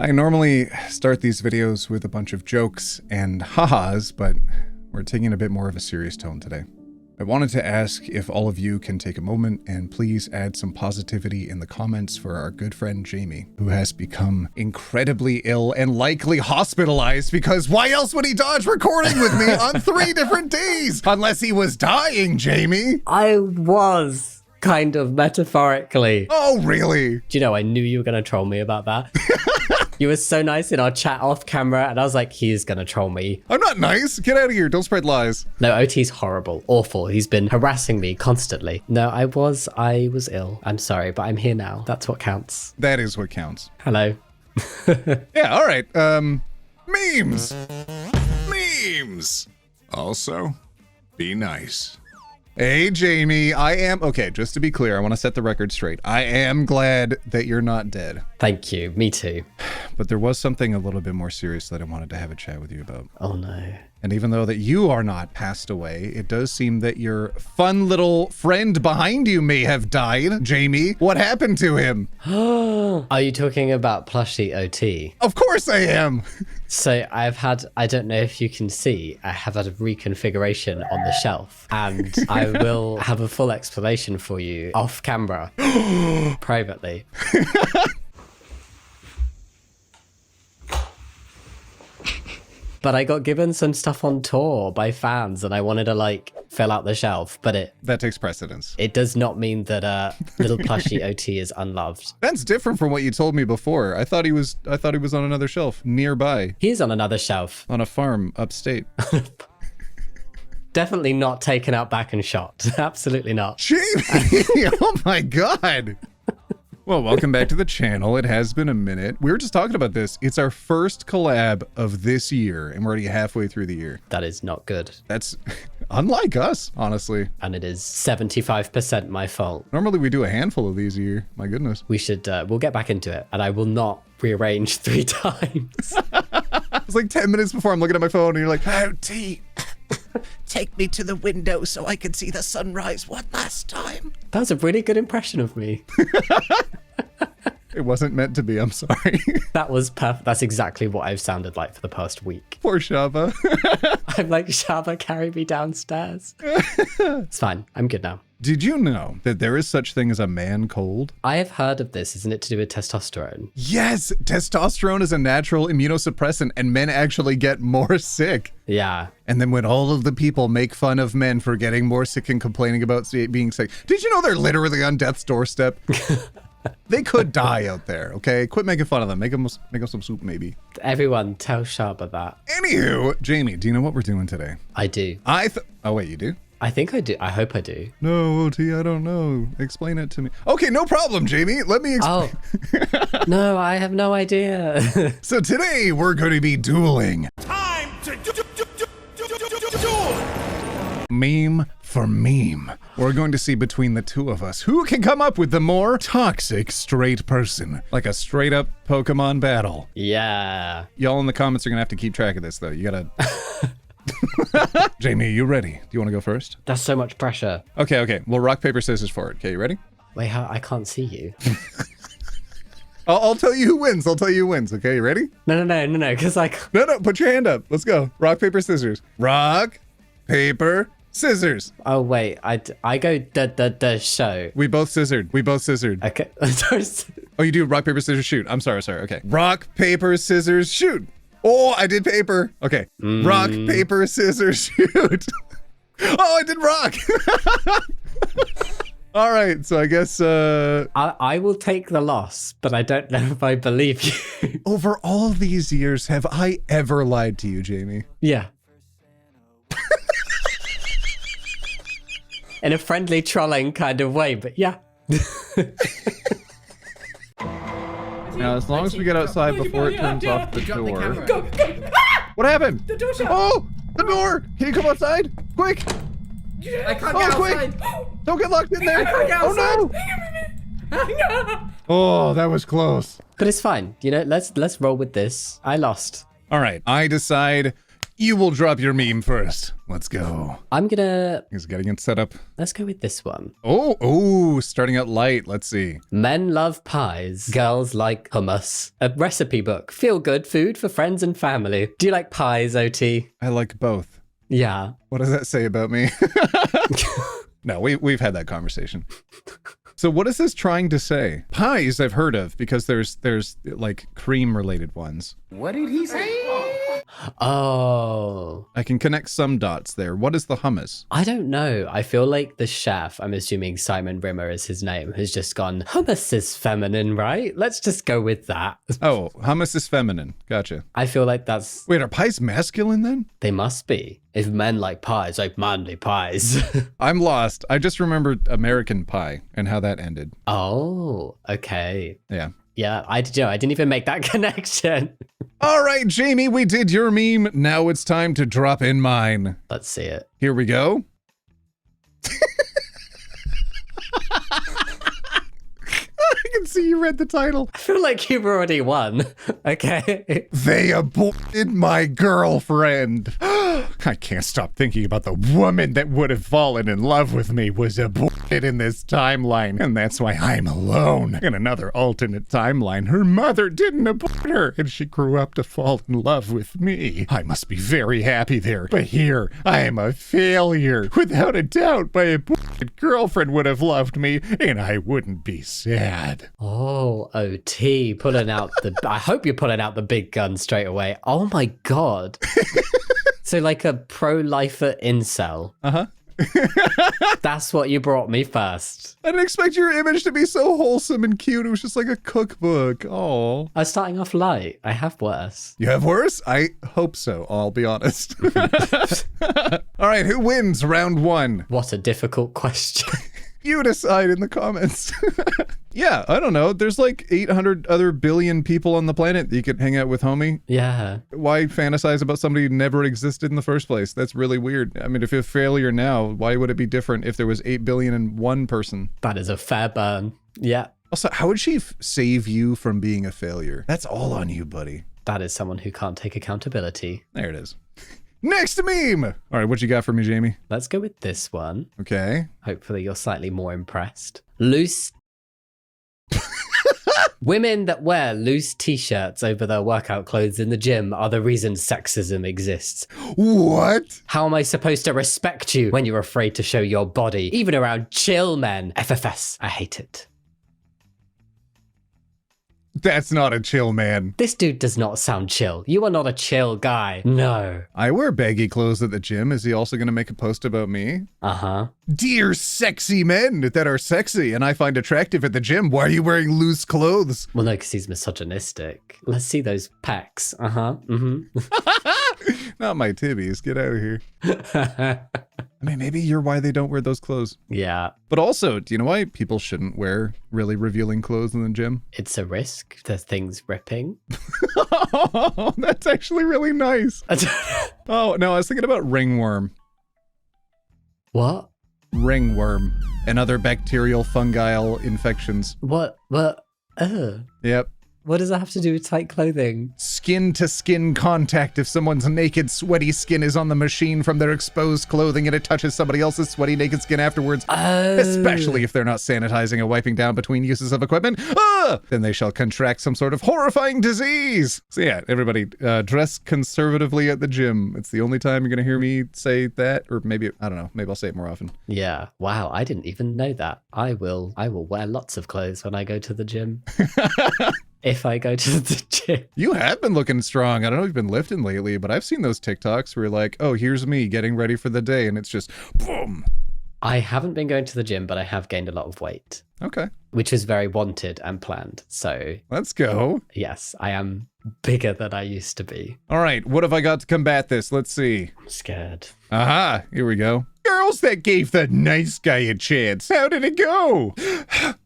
I normally start these videos with a bunch of jokes and ha-has, but we're taking a bit more of a serious tone today. I wanted to ask if all of you can take a moment and please add some positivity in the comments for our good friend Jamie, who has become incredibly ill and likely hospitalized because why else would he dodge recording with me on 3 different days? Unless he was dying, Jamie. I was, kind of metaphorically. Oh, really? Do you know, I knew you were going to troll me about that. You were so nice in our chat off camera, and I was like, he's gonna troll me. I'm not nice. Get out of here. Don't spread lies. No, OT's horrible, awful. He's been harassing me constantly. No, I was ill. I'm sorry, but I'm here now. That's what counts. That is what counts. Hello. Yeah, all right. Memes. Memes. Also, be nice. Hey, Jamie, okay, just to be clear, I want to set the record straight. I am glad that you're not dead. Thank you, me too. But there was something a little bit more serious that I wanted to have a chat with you about. Oh no. And even though that you are not passed away, it does seem that your fun little friend behind you may have died. Jamie, what happened to him? Are you talking about plushie OT? Of course I am. So I don't know if you can see, I have had a reconfiguration on the shelf, and I will have a full explanation for you off camera, privately. But I got given some stuff on tour by fans and I wanted to like fill out the shelf, but that takes precedence. It does not mean that little plushie OT is unloved. That's different from what you told me before. I thought he was on another shelf nearby. He's on another shelf. On a farm upstate. Definitely not taken out back and shot. Absolutely not. Jamie! Oh my God. Well, welcome back to the channel. It has been a minute. We were just talking about this. It's our first collab of this year, and we're already halfway through the year. That is not good. That's unlike us, honestly. And it is 75% my fault. Normally we do a handful of these a year. My goodness. We should, we'll get back into it, and I will not rearrange 3 times. It's like 10 minutes before I'm looking at my phone, and you're like, oh, T, take me to the window so I can see the sunrise one last time. That was a really good impression of me. It wasn't meant to be, I'm sorry. That was perfect. That's exactly what I've sounded like for the past week. Poor Shaba. I'm like, Shaba, carry me downstairs. It's fine. I'm good now. Did you know that there is such thing as a man cold? I have heard of this. Isn't it to do with testosterone? Yes, testosterone is a natural immunosuppressant and men actually get more sick. Yeah. And then when all of the people make fun of men for getting more sick and complaining about being sick, did you know they're literally on death's doorstep? They could die out there, okay? Quit making fun of them. Make them some soup, maybe. Everyone tell Shaba that. Anywho, Jamie, do you know what we're doing today? I do. Oh, wait, you do? I think I do. I hope I do. No, OT, I don't know. Explain it to me. Okay, no problem, Jamie. Let me explain. Oh. No, I have no idea. So today we're going to be dueling. Time to duel! Meme for meme. We're going to see between the two of us who can come up with the more toxic straight person. Like a straight up Pokemon battle. Yeah. Y'all in the comments are going to have to keep track of this, though. You gotta... Jamie, you ready? Do you want to go first? That's so much pressure. Okay. Well, rock, paper, scissors for it. Okay, you ready? Wait, how? I can't see you. I'll tell you who wins. Okay, you ready? No, because No, put your hand up. Let's go. Rock, paper, scissors. Rock, paper, scissors. Oh, wait, I go the show. We both scissored. Okay. Oh, you do rock, paper, scissors, shoot. I'm sorry. Okay. Rock, paper, scissors, shoot. Oh, I did paper. Okay. Rock, paper, scissors, shoot. Oh, I did rock. All right. So I guess... I will take the loss, but I don't know if I believe you. Over all these years, have I ever lied to you, Jamie? Yeah. In a friendly trolling kind of way, but yeah. Now, as long as we get outside before it turns off the door. Go! What happened? The door shut! Oh, the door! Can you come outside? Quick! I can't get outside! Quick! Don't get locked in there! I can't get outside! Oh no! Oh, that was close. But it's fine. You know, let's roll with this. I lost. All right, I decide You will drop your meme first. Let's go. I'm gonna... He's getting it set up. Let's go with this one. Oh, starting out light. Let's see. Men love pies. Girls like hummus. A recipe book. Feel good food for friends and family. Do you like pies, OT? I like both. Yeah. What does that say about me? No, we've had that conversation. So what is this trying to say? Pies I've heard of because there's like cream related ones. What did he say? Oh. I can connect some dots there. What is the hummus? I don't know. I feel like the chef, I'm assuming Simon Rimmer is his name, has just gone, hummus is feminine, right? Let's just go with that. Oh, hummus is feminine. Gotcha. I feel like that's... Wait, are pies masculine then? They must be. If men like pies, like manly pies. I'm lost. I just remembered American Pie and how that ended. Oh, okay. Yeah. Yeah, I didn't even make that connection. All right, Jamie, we did your meme. Now it's time to drop in mine. Let's see it. Here we go. I can see you read the title. I feel like you've already won. Okay. They aborted my girlfriend. I can't stop thinking about the woman that would have fallen in love with me was aborted in this timeline. And that's why I'm alone. In another alternate timeline, her mother didn't abort her and she grew up to fall in love with me. I must be very happy there. But here, I am a failure. Without a doubt, my aborted girlfriend would have loved me and I wouldn't be sad. Oh, OT, pulling out the... I hope you're pulling out the big gun straight away. Oh my God. So like a pro-lifer incel. Uh-huh. That's what you brought me first. I didn't expect your image to be so wholesome and cute. It was just like a cookbook. Oh. I was starting off light. I have worse. You have worse? I hope so, I'll be honest. All right, who wins round one? What a difficult question. You decide in the comments. Yeah, I don't know. There's like 800 other billion people on the planet that you could hang out with, homie. Yeah. Why fantasize about somebody who never existed in the first place? That's really weird. I mean, if you're a failure now, why would it be different if there was 8 billion and one person? That is a fair burn. Yeah. Also, how would she save you from being a failure? That's all on you, buddy. That is someone who can't take accountability. There it is. Next meme! All right, what you got for me, Jamie? Let's go with this one. Okay. Hopefully you're slightly more impressed. Loose... Women that wear loose t-shirts over their workout clothes in the gym are the reason sexism exists. What? How am I supposed to respect you when you're afraid to show your body, even around chill men? FFS, I hate it. That's not a chill man. This dude does not sound chill. You are not a chill guy. No. I wear baggy clothes at the gym. Is he also going to make a post about me? Uh-huh. Dear sexy men that are sexy and I find attractive at the gym, why are you wearing loose clothes? Well, no, because he's misogynistic. Let's see those pecs. Uh-huh. Mm-hmm. Not my tibbies. Get out of here. I mean, maybe you're why they don't wear those clothes. Yeah. But also, do you know why people shouldn't wear really revealing clothes in the gym? It's a risk. There's things ripping. Oh, that's actually really nice. Oh, no, I was thinking about ringworm. What? Ringworm and other bacterial fungal infections. What? Yep. What does that have to do with tight clothing? Skin to skin contact. If someone's naked, sweaty skin is on the machine from their exposed clothing and it touches somebody else's sweaty, naked skin afterwards. Oh. Especially if they're not sanitizing and wiping down between uses of equipment. Then they shall contract some sort of horrifying disease. So yeah, everybody, dress conservatively at the gym. It's the only time you're gonna hear me say that, or maybe, I don't know, maybe I'll say it more often. Yeah. Wow, I didn't even know that. I will wear lots of clothes when I go to the gym. If I go to the gym. You have been looking strong. I don't know if you've been lifting lately, but I've seen those TikToks where you're like, oh, here's me getting ready for the day, and it's just boom. I haven't been going to the gym, but I have gained a lot of weight. Okay. Which is very wanted and planned. So let's go. Yes, I am bigger than I used to be. All right, what have I got to combat this? Let's see. I'm scared. Aha, here we go. Girls that gave the nice guy a chance. How did it go?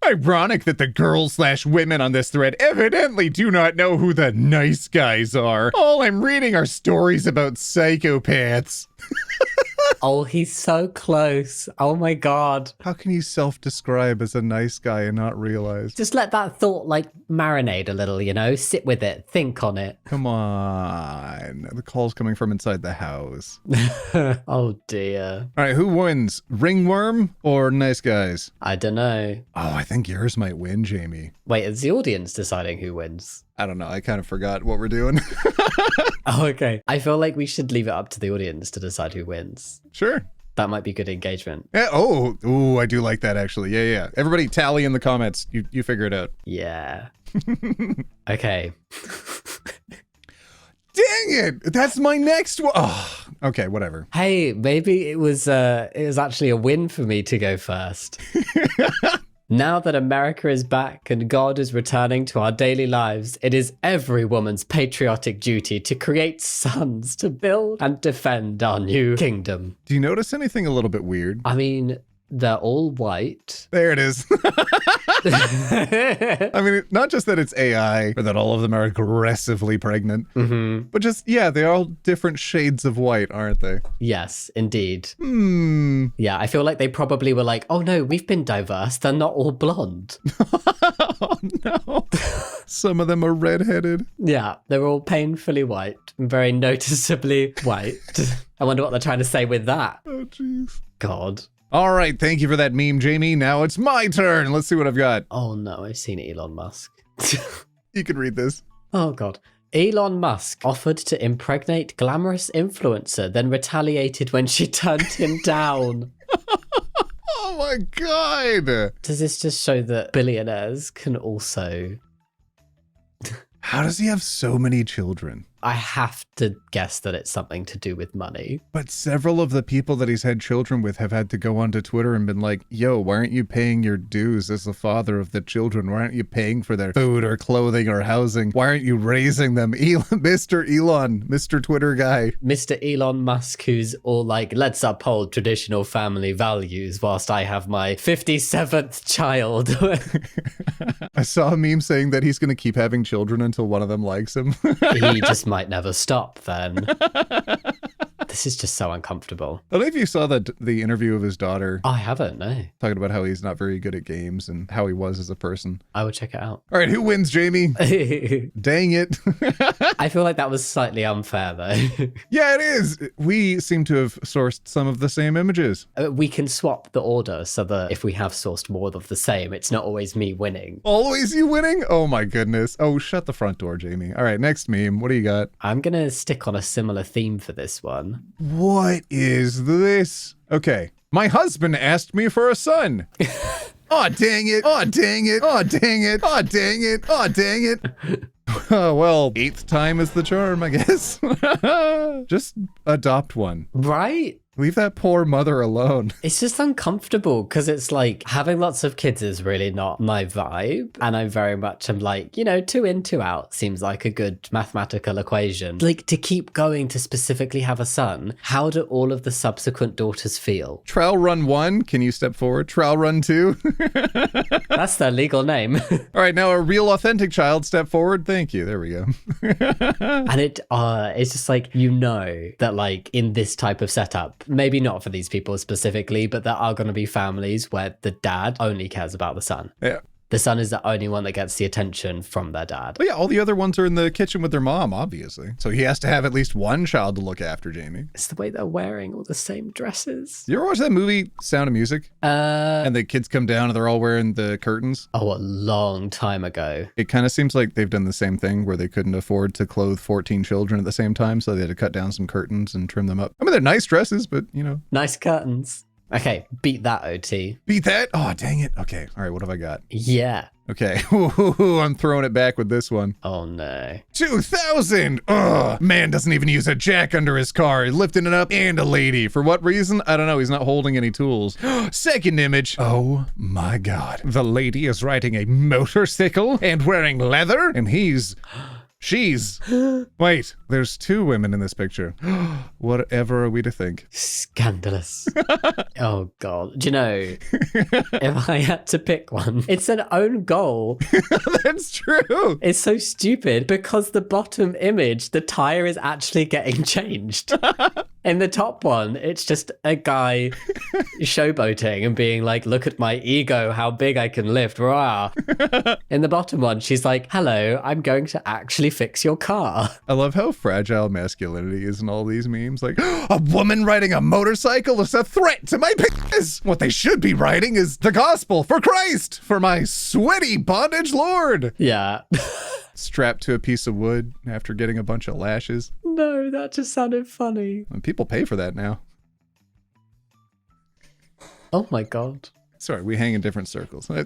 Ironic that the girls/women on this thread evidently do not know who the nice guys are. All I'm reading are stories about psychopaths. Oh, he's so close. Oh my God. How can you self-describe as a nice guy and not realize? Just let that thought like marinate a little, you know? Sit with it. Think on it. Come on. The call's coming from inside the house. Oh dear. All right, who wins? Ringworm or nice guys? I don't know. Oh, I think yours might win, Jamie. Wait, is the audience deciding who wins? I don't know. I kind of forgot what we're doing. Oh, okay. I feel like we should leave it up to the audience to decide who wins. Sure. That might be good engagement. Yeah. Oh, ooh, I do like that actually. Yeah. Everybody tally in the comments. You figure it out. Yeah. Okay. Dang it! That's my next one. Oh, okay, whatever. Hey, maybe it was actually a win for me to go first. Now that America is back and God is returning to our daily lives, it is every woman's patriotic duty to create sons to build and defend our new kingdom. Do you notice anything a little bit weird? I mean, they're all white. There it is. I mean, not just that it's AI or that all of them are aggressively pregnant, but just, yeah, they're all different shades of white, aren't they? Yes, indeed. Yeah, I feel like they probably were like, oh no, we've been diverse. They're not all blonde. Oh no. Some of them are redheaded. Yeah, they're all painfully white, very noticeably white. I wonder what they're trying to say with that. Oh, jeez. God. All right, thank you for that meme, Jamie. Now it's my turn. Let's see what I've got. Oh no, I've seen Elon Musk. You can read this. Oh God. Elon Musk offered to impregnate glamorous influencer, then retaliated when she turned him down. Oh my God. Does this just show that billionaires can also... How does he have so many children? I have to guess that it's something to do with money. But several of the people that he's had children with have had to go onto Twitter and been like, yo, why aren't you paying your dues as the father of the children? Why aren't you paying for their food or clothing or housing? Why aren't you raising them? Mr. Elon, Mr. Twitter guy. Mr. Elon Musk, who's all like, let's uphold traditional family values whilst I have my 57th child. I saw a meme saying that he's going to keep having children until one of them likes him. He just might never stop then. This is just so uncomfortable. I don't know if you saw the interview of his daughter. Oh, I haven't, no. Talking about how he's not very good at games and how he was as a person. I will check it out. All right, who wins, Jamie? Dang it. I feel like that was slightly unfair though. Yeah, it is. We seem to have sourced some of the same images. We can swap the order so that if we have sourced more of the same, it's not always me winning. Always you winning? Oh my goodness. Oh, shut the front door, Jamie. All right, next meme. What do you got? I'm going to stick on a similar theme for this one. What is this? Okay. My husband asked me for a son. Oh, dang it. Oh, dang it. Oh, dang it. Oh, dang it. Oh, dang it. Well, 8th time is the charm, I guess. Just adopt one. Right? Leave that poor mother alone. It's just uncomfortable because it's like having lots of kids is really not my vibe. And I very much am like, you know, 2 in, 2 out seems like a good mathematical equation. Like to keep going to specifically have a son, how do all of the subsequent daughters feel? Trial run 1, can you step forward? Trial run 2. That's their legal name. All right, now a real authentic child, step forward. Thank you. There we go. And it's just like, you know, that like in this type of setup, maybe not for these people specifically, but there are going to be families where the dad only cares about the son. Yeah. The son is the only one that gets the attention from their dad. Well, yeah, all the other ones are in the kitchen with their mom, obviously. So he has to have at least one child to look after, Jamie. It's the way they're wearing all the same dresses. You ever watch that movie, Sound of Music? And the kids come down and they're all wearing the curtains? Oh, a long time ago. It kind of seems like they've done the same thing where they couldn't afford to clothe 14 children at the same time, so they had to cut down some curtains and trim them up. I mean, they're nice dresses, but, you know. Nice curtains. Okay, beat that, OT. Beat that? Oh, dang it. Okay, all right, what have I got? Yeah. Okay, I'm throwing it back with this one. Oh, no. 2,000! Ugh! Man doesn't even use a jack under his car. He's lifting it up, and a lady. For what reason? I don't know. He's not holding any tools. Second image. Oh my God. The lady is riding a motorcycle and wearing leather, and she's... Wait, there's 2 women in this picture. Whatever are we to think? Scandalous. Oh, God. Do you know, if I had to pick one, it's an own goal. That's true. It's so stupid because the bottom image, the tire is actually getting changed. In the top one, it's just a guy showboating and being like, look at my ego, how big I can lift, rah. In the bottom one, she's like, hello, I'm going to actually fix your car. I love how fragile masculinity is in all these memes. Like, a woman riding a motorcycle is a threat to my penis. What they should be writing is the gospel for Christ, for my sweaty bondage lord. Yeah. Strapped to a piece of wood after getting a bunch of lashes. No, that just sounded funny. And people pay for that now. Oh my God. Sorry, we hang in different circles. All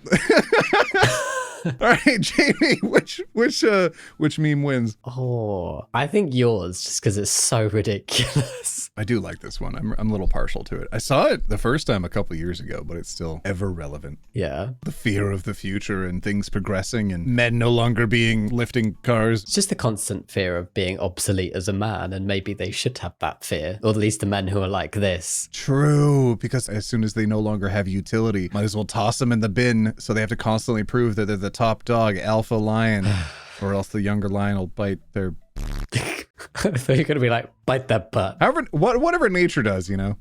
right, Jamie, which meme wins? Oh, I think yours, just because it's so ridiculous. I do like this one. I'm a little partial to it. I saw it the first time a couple years ago, but it's still ever relevant. Yeah. The fear of the future and things progressing and men no longer being lifting cars. It's just the constant fear of being obsolete as a man, and maybe they should have that fear, or at least the men who are like this. True, because as soon as they no longer have utility, might as well toss them in the bin, so they have to constantly prove that they're the top dog, alpha lion, or else the younger lion will bite their... I thought you were going to be like, bite that butt. However, whatever nature does, you know?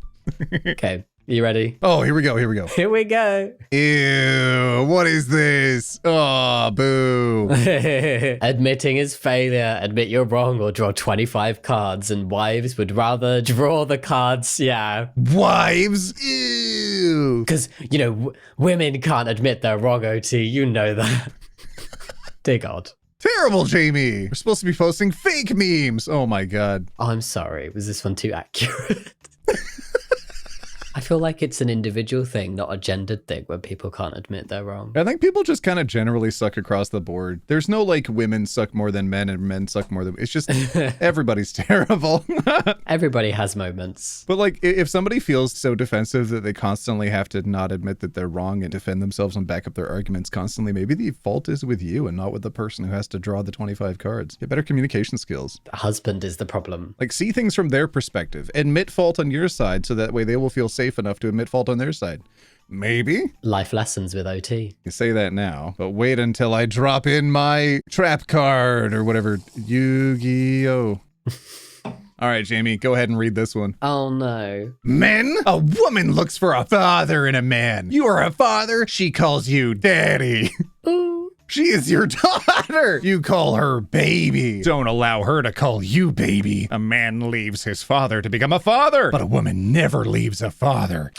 Okay, you ready? Oh, here we go. Here we go. Ew, what is this? Oh, boo. Admitting is failure. Admit you're wrong or draw 25 cards, and wives would rather draw the cards. Yeah. Wives? Ew. Because, you know, women can't admit they're wrong, OT. You know that. Dear God. Terrible, Jamie. We're supposed to be posting fake memes. Oh my God. Oh, I'm sorry. Was this one too accurate? I feel like it's an individual thing, not a gendered thing, where people can't admit they're wrong. I think people just kind of generally suck across the board. There's no like women suck more than men and men suck more than... It's just everybody's terrible. Everybody has moments. But like if somebody feels so defensive that they constantly have to not admit that they're wrong and defend themselves and back up their arguments constantly, maybe the fault is with you and not with the person who has to draw the 25 cards. Get better communication skills. The husband is the problem. Like see things from their perspective. Admit fault on your side so that way they will feel safe enough to admit fault on their side. Maybe? Life lessons with OT. You say that now, but wait until I drop in my trap card or whatever. Yu-Gi-Oh! All right, Jamie, go ahead and read this one. Oh, no. Men? A woman looks for a father in a man. You are a father. She calls you daddy. Ooh. She is your daughter. You call her baby. Don't allow her to call you baby. A man leaves his father to become a father, but a woman never leaves a father.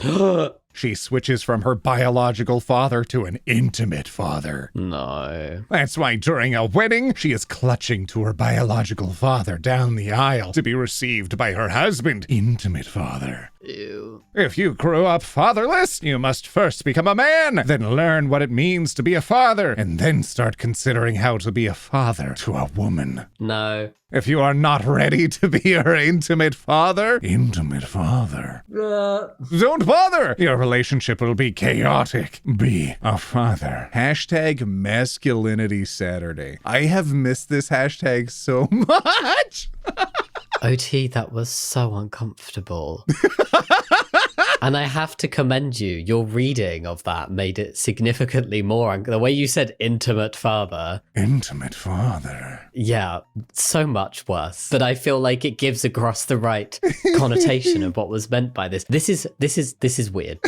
She switches from her biological father to an intimate father. No. That's why during a wedding, she is clutching to her biological father down the aisle to be received by her husband, intimate father. Ew. If you grew up fatherless, you must first become a man, then learn what it means to be a father, and then start considering how to be a father to a woman. No. If you are not ready to be her intimate father, don't bother. Your relationship will be chaotic. Be a father. Hashtag masculinity Saturday. I have missed this hashtag so much. OT, that was so uncomfortable. And I have to commend you. Your reading of that made it significantly more. The way you said intimate father. Intimate father. Yeah, so much worse. But I feel like it gives across the right connotation of what was meant by this. This is weird.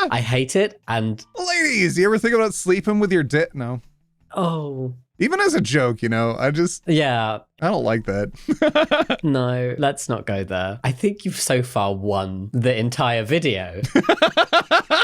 I hate it. And ladies, you ever think about sleeping with your dick? No. Oh. Even as a joke, you know, I don't like that. No, let's not go there. I think you've so far won the entire video.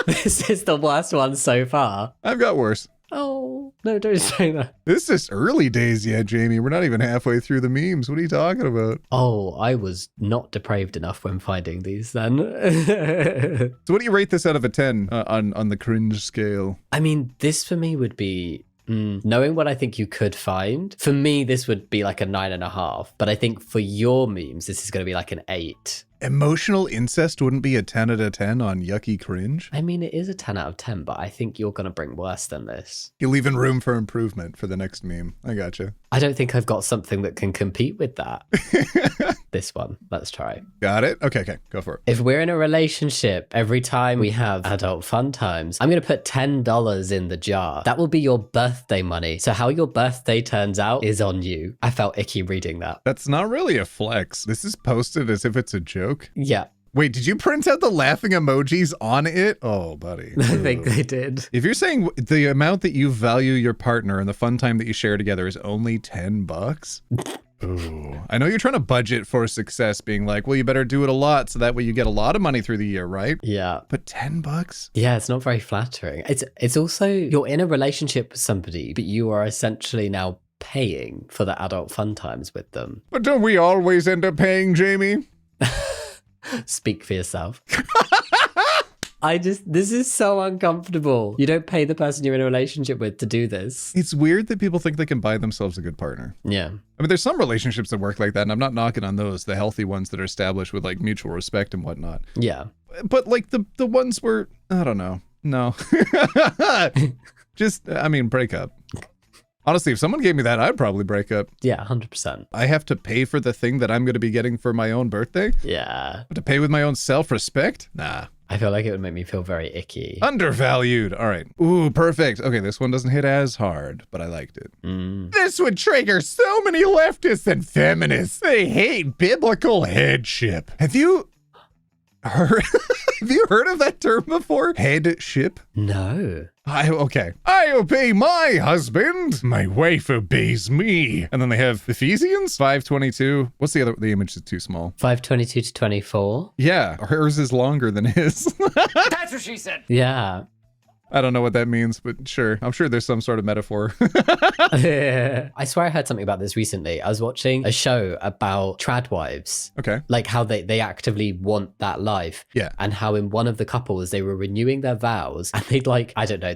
This is the worst one so far. I've got worse. Oh, no, don't say that. This is early days yet, Jamie. We're not even halfway through the memes. What are you talking about? Oh, I was not depraved enough when finding these then. So what do you rate this out of a 10 on the cringe scale? I mean, this for me would be... knowing what I think you could find, for me, this would be like a 9.5. But I think for your memes, this is going to be like an 8. Emotional incest wouldn't be a 10 out of 10 on yucky cringe? I mean, it is a 10 out of 10, but I think you're going to bring worse than this. You're leaving room for improvement for the next meme. I gotcha. I don't think I've got something that can compete with that. this one. Let's try. Got it? Okay, go for it. If we're in a relationship, every time we have adult fun times, I'm going to put $10 in the jar. That will be your birthday money. So how your birthday turns out is on you. I felt icky reading that. That's not really a flex. This is posted as if it's a joke. Yeah. Wait, did you print out the laughing emojis on it? Oh, buddy. I think they did. If you're saying the amount that you value your partner and the fun time that you share together is only $10, ooh. I know you're trying to budget for success, being like, well, you better do it a lot so that way you get a lot of money through the year, right? Yeah. But $10? Yeah, it's not very flattering. It's also, you're in a relationship with somebody, but you are essentially now paying for the adult fun times with them. But don't we always end up paying, Jamie? Speak for yourself. This is so uncomfortable. You don't pay the person you're in a relationship with to do this. It's weird that people think they can buy themselves a good partner. Yeah. I mean, there's some relationships that work like that, and I'm not knocking on those, the healthy ones that are established with like mutual respect and whatnot. Yeah. But like the ones where, I don't know. No. Just, I mean, break up. Honestly, if someone gave me that, I'd probably break up. Yeah, 100%. I have to pay for the thing that I'm going to be getting for my own birthday? Yeah. I have to pay with my own self-respect? Nah. I feel like it would make me feel very icky. Undervalued. All right. Ooh, perfect. Okay, this one doesn't hit as hard, but I liked it. This would trigger so many leftists and feminists. They hate biblical headship. Have you heard of that term before? Headship? No. Okay. I obey my husband. My wife obeys me. And then they have Ephesians 5:22. What's the other? The image is too small. 5:22 to 24. Yeah, hers is longer than his. That's what she said. Yeah. I don't know what that means, but sure. I'm sure there's some sort of metaphor. I swear I heard something about this recently. I was watching a show about trad wives. Okay. Like how they actively want that life. Yeah. And how in one of the couples, they were renewing their vows and they'd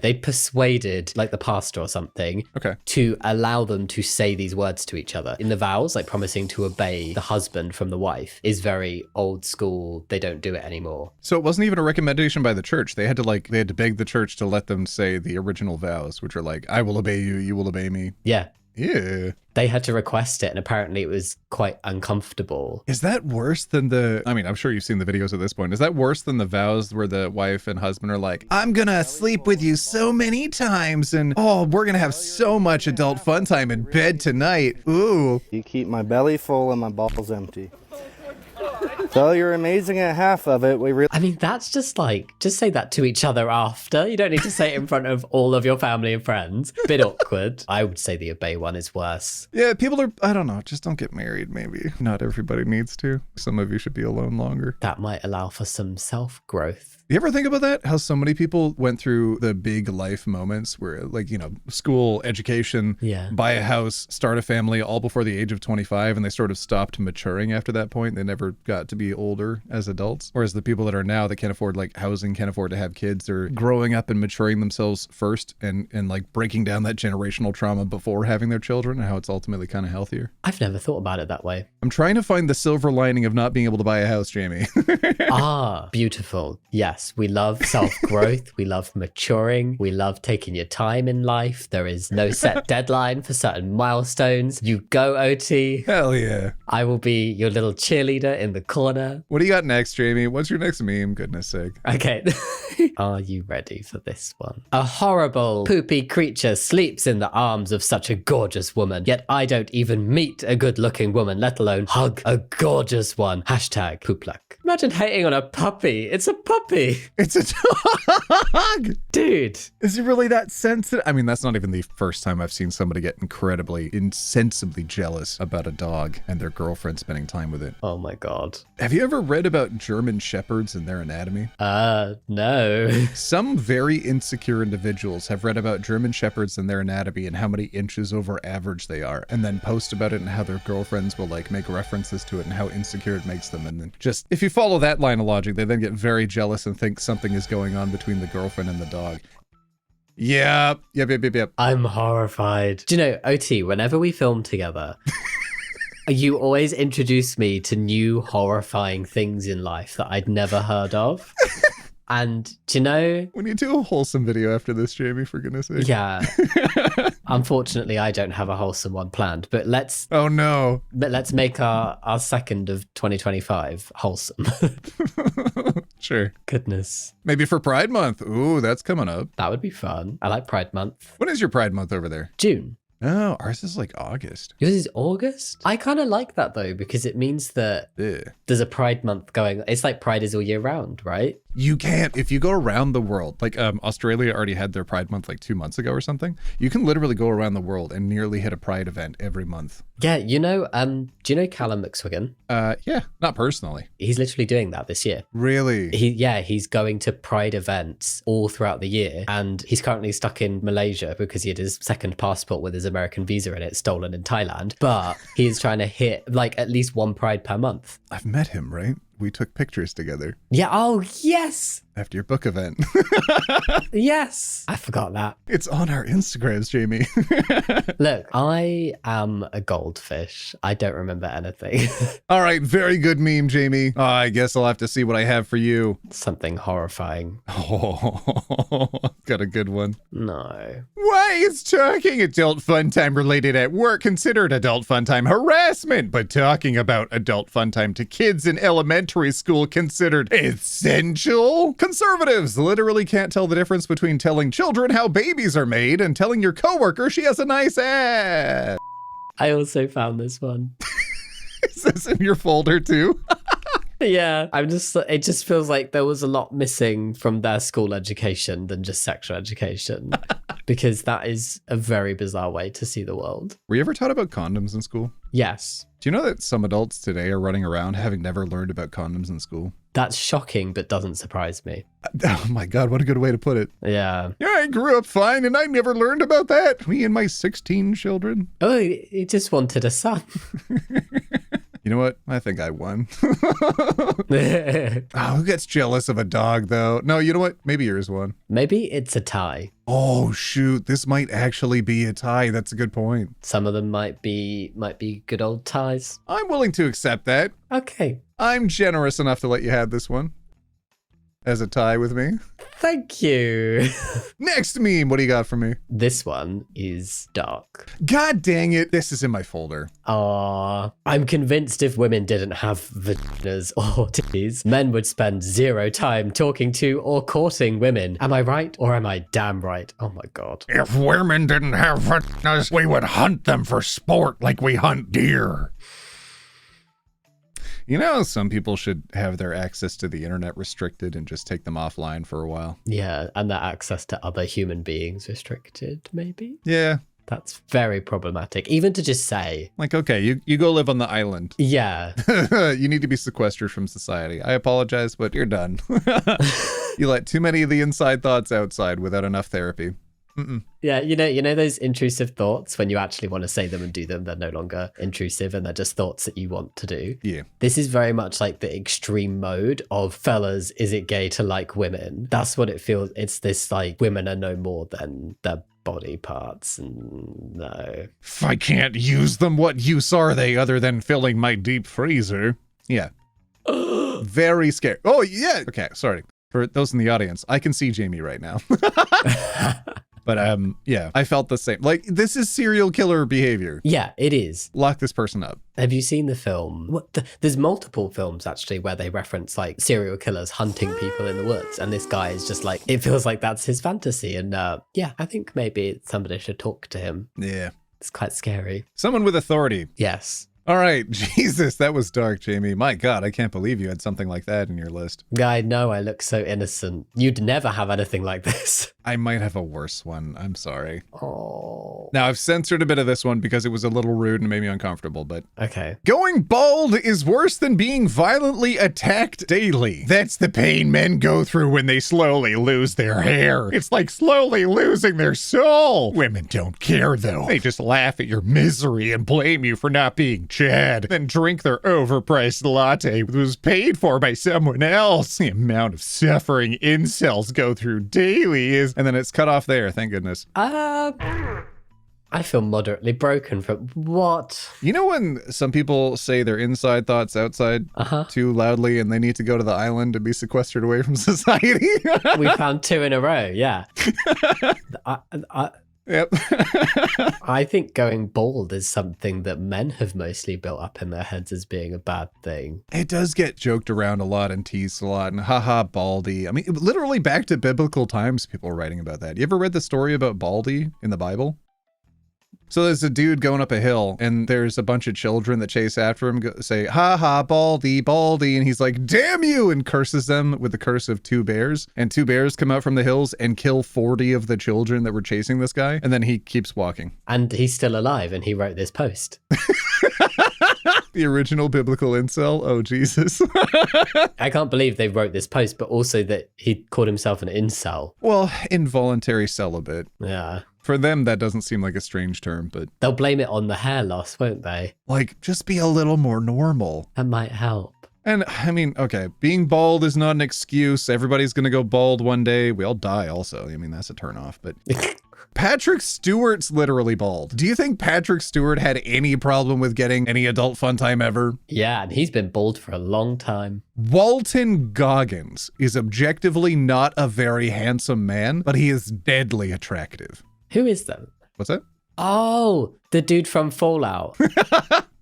they'd persuaded like the pastor or something to allow them to say these words to each other. In the vows, like promising to obey the husband from the wife is very old school. They don't do it anymore. So it wasn't even a recommendation by the church. They had to beg the church to let them say the original vows, which are like, I will obey you, you will obey me. Yeah. Yeah. They had to request it, and apparently it was quite uncomfortable. Is that worse than I'm sure you've seen the videos at this point. Is that worse than the vows where the wife and husband are like, I'm gonna sleep with you so many times, and we're gonna have so much adult fun time in bed tonight. Ooh. You keep my belly full and my balls empty. So you're amazing at half of it. I mean, that's just say that to each other after. You don't need to say it in front of all of your family and friends. Bit awkward. I would say the obey one is worse. Yeah, people are, I don't know, just don't get married, maybe. Not everybody needs to. Some of you should be alone longer. That might allow for some self-growth. You ever think about that? How so many people went through the big life moments where, like, school, education, buy a house, start a family, all before the age of 25, and they sort of stopped maturing after that point. They never got to be older as adults. Whereas the people that are now that can't afford like housing, can't afford to have kids, are growing up and maturing themselves first and like breaking down that generational trauma before having their children, and how it's ultimately kind of healthier. I've never thought about it that way. I'm trying to find the silver lining of not being able to buy a house, Jamie. Beautiful. Yes. We love self-growth. We love maturing. We love taking your time in life. There is no set deadline for certain milestones. You go, OT. Hell yeah. I will be your little cheerleader in the corner. What do you got next, Jamie? What's your next meme? Goodness sake. Okay. Are you ready for this one? A horrible, poopy creature sleeps in the arms of such a gorgeous woman, yet I don't even meet a good-looking woman, let alone hug a gorgeous one. Hashtag poop luck. Imagine hating on a puppy. It's a puppy. It's a dog! Dude. Is it really that sensitive? I mean, that's not even the first time I've seen somebody get incredibly, insensibly jealous about a dog and their girlfriend spending time with it. Oh my God. Have you ever read about German Shepherds and their anatomy? No. Some very insecure individuals have read about German Shepherds and their anatomy and how many inches over average they are, and then post about it and how their girlfriends will like make references to it and how insecure it makes them. And then just, if you follow that line of logic, they then get very jealous and think something is going on between the girlfriend and the dog. Yep. I'm horrified. Do you know, OT, whenever we film together, you always introduce me to new horrifying things in life that I'd never heard of. And do you know? We need to do a wholesome video after this, Jamie, for goodness sake. Yeah. Unfortunately, I don't have a wholesome one planned, but let's Oh no. make our second of 2025 wholesome. Sure. Goodness. Maybe for Pride Month. Ooh, that's coming up. That would be fun. I like Pride Month. When is your Pride Month over there? June. Oh, ours is like August. Yours is August? I kind of like that though, because it means that Ugh. there's a Pride Month going. It's like Pride is all year round, right? You can't, if you go around the world, like Australia already had their Pride Month like 2 months ago or something. You can literally go around the world and nearly hit a Pride event every month. Yeah, do you know Callum McSwiggan? Yeah, not personally. He's literally doing that this year. Really? He's going to Pride events all throughout the year, and he's currently stuck in Malaysia because he had his second passport with his American visa in it stolen in Thailand. But he is trying to hit like at least one Pride per month. I've met him, right? We took pictures together. Yeah. Oh, yes. After your book event. Yes. I forgot that. It's on our Instagrams, Jamie. Look, I am a goldfish. I don't remember anything. All right, very good meme, Jamie. Oh, I guess I'll have to see what I have for you. Something horrifying. Oh, got a good one. No. Why is talking adult fun time related at work considered adult fun time harassment, but talking about adult fun time to kids in elementary school considered essential? Conservatives literally can't tell the difference between telling children how babies are made and telling your coworker she has a nice ass. I also found this one. Is this in your folder too? Yeah, it just feels like there was a lot missing from their school education than just sexual education. Because that is a very bizarre way to see the world. Were you ever taught about condoms in school? Yes. Do you know that some adults today are running around having never learned about condoms in school? That's shocking, but doesn't surprise me. Oh my God, what a good way to put it. Yeah. Yeah, I grew up fine and I never learned about that. Me and my 16 children. Oh, he just wanted a son. You know what? I think I won. Oh, who gets jealous of a dog, though? No, you know what? Maybe yours won. Maybe it's a tie. Oh, shoot. This might actually be a tie. That's a good point. Some of them might be good old ties. I'm willing to accept that. Okay. I'm generous enough to let you have this one. As a tie with me. Thank you. Next meme. What do you got for me? This one is dark. God dang it. This is in my folder. I'm convinced if women didn't have vaginas or titties, men would spend zero time talking to or courting women. Am I right or am I damn right? Oh my God. If women didn't have vaginas, we would hunt them for sport like we hunt deer. You know, some people should have their access to the internet restricted and just take them offline for a while. Yeah, and their access to other human beings restricted, maybe? Yeah. That's very problematic. Even to just say. Like, okay, you go live on the island. Yeah. You need to be sequestered from society. I apologize, but you're done. You let too many of the inside thoughts outside without enough therapy. Mm-mm. Yeah, you know those intrusive thoughts when you actually want to say them and do them, they're no longer intrusive and they're just thoughts that you want to do. Yeah. This is very much like the extreme mode of fellas, is it gay to like women? That's what it feels. It's this like women are no more than their body parts, and no. If I can't use them, what use are they other than filling my deep freezer? Yeah. Very scary. Oh, yeah. Okay, sorry. For those in the audience, I can see Jamie right now. But yeah, I felt the same. Like, this is serial killer behavior. Yeah, it is. Lock this person up. Have you seen the film? There's multiple films actually where they reference like serial killers hunting people in the woods, and this guy is just like, it feels like that's his fantasy. And yeah, I think maybe somebody should talk to him. Yeah. It's quite scary. Someone with authority. Yes. All right. Jesus, that was dark, Jamie. My God, I can't believe you had something like that in your list. I know, I look so innocent. You'd never have anything like this. I might have a worse one. I'm sorry. Oh. Now, I've censored a bit of this one because it was a little rude and made me uncomfortable, but... Okay. Going bald is worse than being violently attacked daily. That's the pain men go through when they slowly lose their hair. It's like slowly losing their soul. Women don't care, though. They just laugh at your misery and blame you for not being Chad, then drink their overpriced latte that was paid for by someone else. The amount of suffering incels go through daily is... And then it's cut off there, thank goodness. I feel moderately broken from what? You know when some people say their inside thoughts outside too loudly and they need to go to the island to be sequestered away from society? We found two in a row, yeah. Yep. I think going bald is something that men have mostly built up in their heads as being a bad thing. It does get joked around a lot and teased a lot, and haha, Baldy. I mean, literally back to biblical times, people are writing about that. You ever read the story about Baldy in the Bible? So there's a dude going up a hill, and there's a bunch of children that chase after him, say, ha ha, Baldy, Baldy, and he's like, damn you, and curses them with the curse of 2 bears. And 2 bears come out from the hills and kill 40 of the children that were chasing this guy, and then he keeps walking. And he's still alive, and he wrote this post. The original biblical incel? Oh, Jesus. I can't believe they wrote this post, but also that he called himself an incel. Well, involuntary celibate. Yeah. For them, that doesn't seem like a strange term, but... They'll blame it on the hair loss, won't they? Like, just be a little more normal. That might help. And, I mean, okay, being bald is not an excuse. Everybody's gonna go bald one day. We all die also. I mean, that's a turnoff, but... Patrick Stewart's literally bald. Do you think Patrick Stewart had any problem with getting any adult fun time ever? Yeah, and he's been bald for a long time. Walton Goggins is objectively not a very handsome man, but he is deadly attractive. Who is that? What's that? Oh, the dude from Fallout.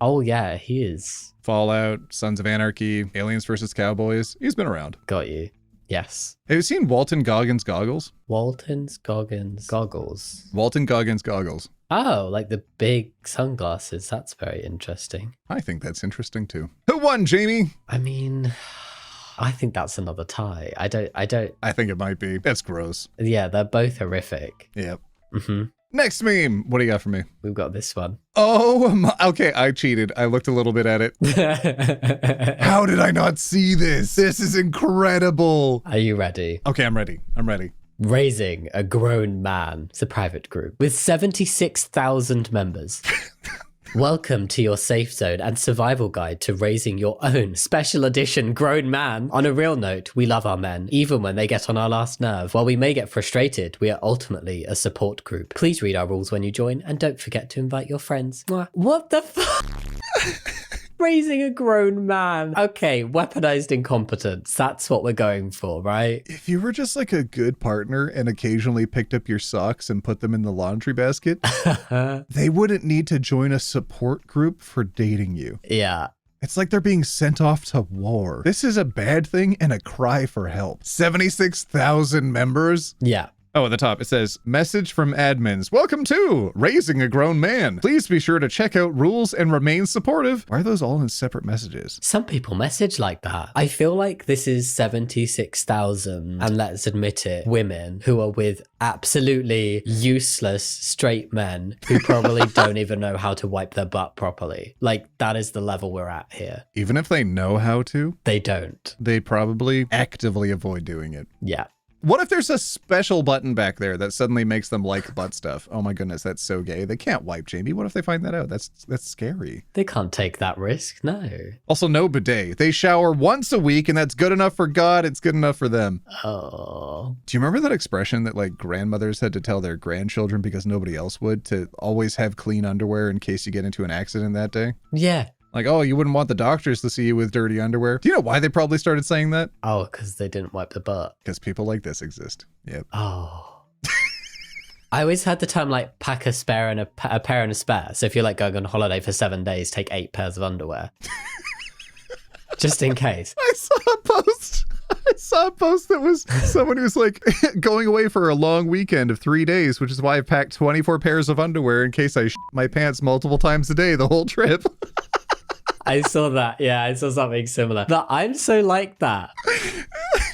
Oh, yeah, he is. Fallout, Sons of Anarchy, Aliens vs. Cowboys. He's been around. Got you. Yes. Have you seen Walton Goggins goggles? Walton's Goggins goggles. Walton Goggins goggles. Oh, like the big sunglasses. That's very interesting. I think that's interesting too. Who won, Jamie? I mean, I think that's another tie. I don't. I think it might be. That's gross. Yeah, they're both horrific. Yep. Mm-hmm. Next meme. What do you got for me? We've got this one. Oh, okay. I cheated. I looked a little bit at it. How did I not see this? This is incredible. Are you ready? Okay, I'm ready. I'm ready. Raising a Grown Man. It's a private group with 76,000 members. Welcome to your safe zone and survival guide to raising your own special edition grown man. On a real note, we love our men, even when they get on our last nerve. While we may get frustrated, we are ultimately a support group. Please read our rules when you join, and don't forget to invite your friends. Mwah. What the fuck? Raising a grown man. Okay, weaponized incompetence. That's what we're going for, right? If you were just like a good partner and occasionally picked up your socks and put them in the laundry basket, they wouldn't need to join a support group for dating you. Yeah. It's like they're being sent off to war. This is a bad thing and a cry for help. 76,000 members? Yeah. Oh, at the top, it says, message from admins. Welcome to Raising a Grown Man. Please be sure to check out rules and remain supportive. Why are those all in separate messages? Some people message like that. I feel like this is 76,000, and let's admit it, women who are with absolutely useless straight men who probably don't even know how to wipe their butt properly. Like, that is the level we're at here. Even if they know how to, They don't. they probably actively avoid doing it. Yeah. What if there's a special button back there that suddenly makes them like butt stuff? Oh my goodness, that's so gay. They can't wipe, Jamie. What if they find that out? That's scary. They can't take that risk, no. Also, no bidet. They shower once a week, and that's good enough for God. It's good enough for them. Oh. Do you remember that expression that like grandmothers had to tell their grandchildren because nobody else would to always have clean underwear in case you get into an accident that day? Yeah. Like, oh, you wouldn't want the doctors to see you with dirty underwear. Do you know why they probably started saying that? Oh, because they didn't wipe the butt. Because people like this exist. Yep. Oh. I always had the term like pack a spare and a pair and a spare. So if you're like going on holiday for 7 days, take 8 pairs of underwear. Just in case. I saw a post that was someone who was like going away for a long weekend of 3 days, which is why I packed 24 pairs of underwear in case I shit my pants multiple times a day the whole trip. I saw that. Yeah, I saw something similar. But I'm so like that.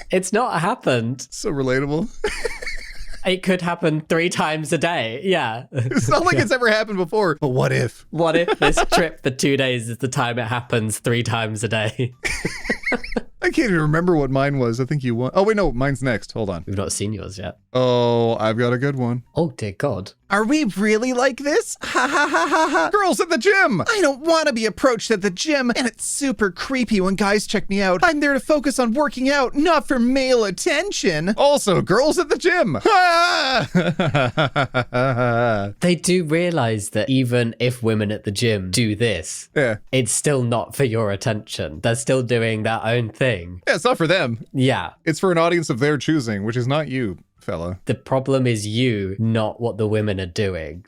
It's not happened. So relatable. It could happen 3 times a day. Yeah. It's not like it's ever happened before. But what if? What if this trip for 2 days is the time it happens 3 times a day? I can't even remember what mine was. I think you won. Oh, wait, no, mine's next. Hold on. We've not seen yours yet. Oh, I've got a good one. Oh, dear God. Are we really like this? Ha ha ha ha ha. Girls at the gym. I don't want to be approached at the gym, and it's super creepy when guys check me out. I'm there to focus on working out, not for male attention. Also, girls at the gym. They do realize that even if women at the gym do this, Yeah. it's still not for your attention. They're still doing their own thing. Yeah, it's not for them. Yeah. It's for an audience of their choosing, which is not you. fella. The problem is you, not what the women are doing.